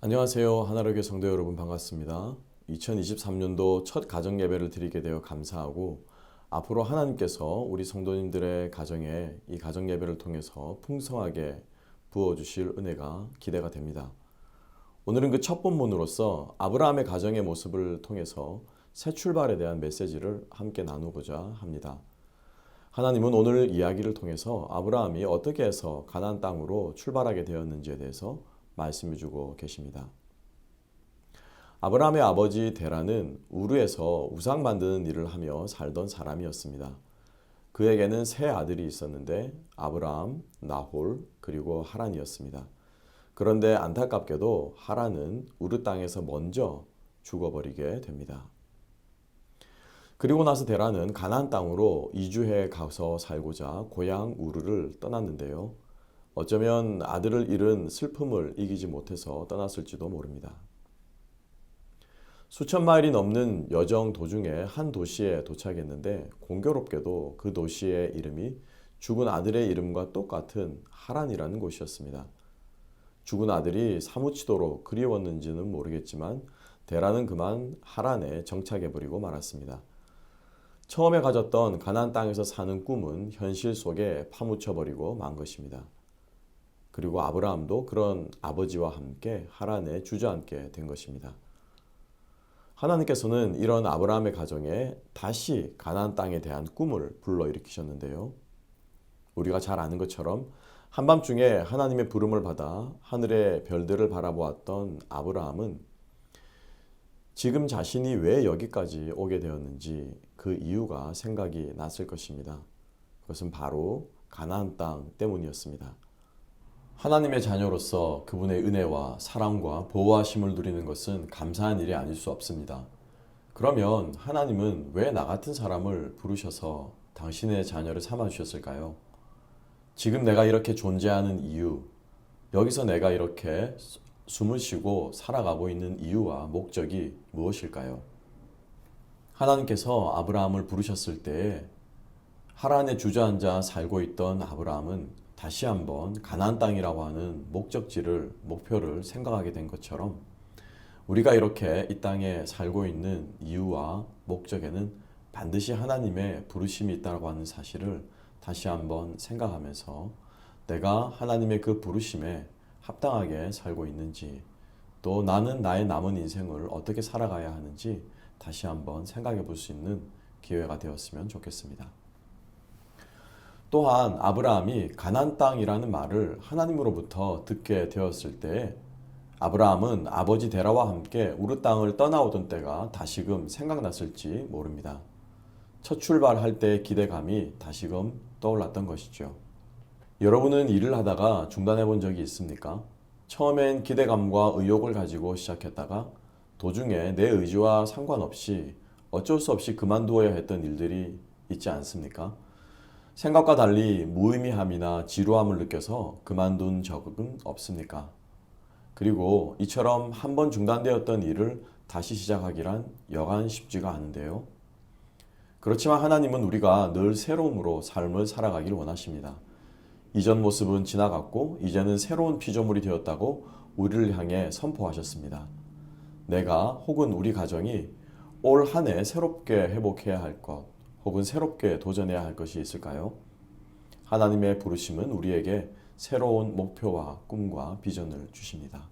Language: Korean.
안녕하세요. 하나로교회 성도 여러분 반갑습니다. 2023년도 첫 가정 예배를 드리게 되어 감사하고 앞으로 하나님께서 우리 성도님들의 가정에 이 가정 예배를 통해서 풍성하게 부어주실 은혜가 기대가 됩니다. 오늘은 그 첫 본문으로서 아브라함의 가정의 모습을 통해서 새 출발에 대한 메시지를 함께 나누고자 합니다. 하나님은 오늘 이야기를 통해서 아브라함이 어떻게 해서 가나안 땅으로 출발하게 되었는지에 대해서 말씀해 주고 계십니다. 아브라함의 아버지 데라는 우르에서 우상 만드는 일을 하며 살던 사람이었습니다. 그에게는 세 아들이 있었는데 아브라함, 나홀, 그리고 하란이었습니다. 그런데 안타깝게도 하란은 우르 땅에서 먼저 죽어버리게 됩니다. 그리고 나서 데라는 가나안 땅으로 이주해 가서 살고자 고향 우르를 떠났는데요. 어쩌면 아들을 잃은 슬픔을 이기지 못해서 떠났을지도 모릅니다. 수천 마일이 넘는 여정 도중에 한 도시에 도착했는데 공교롭게도 그 도시의 이름이 죽은 아들의 이름과 똑같은 하란이라는 곳이었습니다. 죽은 아들이 사무치도록 그리웠는지는 모르겠지만 데라는 그만 하란에 정착해버리고 말았습니다. 처음에 가졌던 가나안 땅에서 사는 꿈은 현실 속에 파묻혀버리고 만 것입니다. 그리고 아브라함도 그런 아버지와 함께 하란에 주저앉게 된 것입니다. 하나님께서는 이런 아브라함의 가정에 다시 가나안 땅에 대한 꿈을 불러일으키셨는데요. 우리가 잘 아는 것처럼 한밤중에 하나님의 부름을 받아 하늘의 별들을 바라보았던 아브라함은 지금 자신이 왜 여기까지 오게 되었는지 그 이유가 생각이 났을 것입니다. 그것은 바로 가나안 땅 때문이었습니다. 하나님의 자녀로서 그분의 은혜와 사랑과 보호하심을 누리는 것은 감사한 일이 아닐 수 없습니다. 그러면 하나님은 왜 나 같은 사람을 부르셔서 당신의 자녀를 삼아 주셨을까요? 지금 내가 이렇게 존재하는 이유, 여기서 내가 이렇게 숨을 쉬고 살아가고 있는 이유와 목적이 무엇일까요? 하나님께서 아브라함을 부르셨을 때에 하란에 주저앉아 살고 있던 아브라함은 다시 한번 가나안 땅이라고 하는 목표를 생각하게 된 것처럼 우리가 이렇게 이 땅에 살고 있는 이유와 목적에는 반드시 하나님의 부르심이 있다고 하는 사실을 다시 한번 생각하면서 내가 하나님의 그 부르심에 합당하게 살고 있는지 또 나는 나의 남은 인생을 어떻게 살아가야 하는지 다시 한번 생각해 볼 수 있는 기회가 되었으면 좋겠습니다. 또한 아브라함이 가나안 땅이라는 말을 하나님으로부터 듣게 되었을 때 아브라함은 아버지 데라와 함께 우르 땅을 떠나오던 때가 다시금 생각났을지 모릅니다. 첫 출발할 때의 기대감이 다시금 떠올랐던 것이죠. 여러분은 일을 하다가 중단해 본 적이 있습니까? 처음엔 기대감과 의욕을 가지고 시작했다가 도중에 내 의지와 상관없이 어쩔 수 없이 그만두어야 했던 일들이 있지 않습니까? 생각과 달리 무의미함이나 지루함을 느껴서 그만둔 적은 없습니까? 그리고 이처럼 한번 중단되었던 일을 다시 시작하기란 여간 쉽지가 않은데요. 그렇지만 하나님은 우리가 늘 새로움으로 삶을 살아가길 원하십니다. 이전 모습은 지나갔고 이제는 새로운 피조물이 되었다고 우리를 향해 선포하셨습니다. 내가 혹은 우리 가정이 올 한 해 새롭게 회복해야 할 것, 혹은 새롭게 도전해야 할 것이 있을까요? 하나님의 부르심은 우리에게 새로운 목표와 꿈과 비전을 주십니다.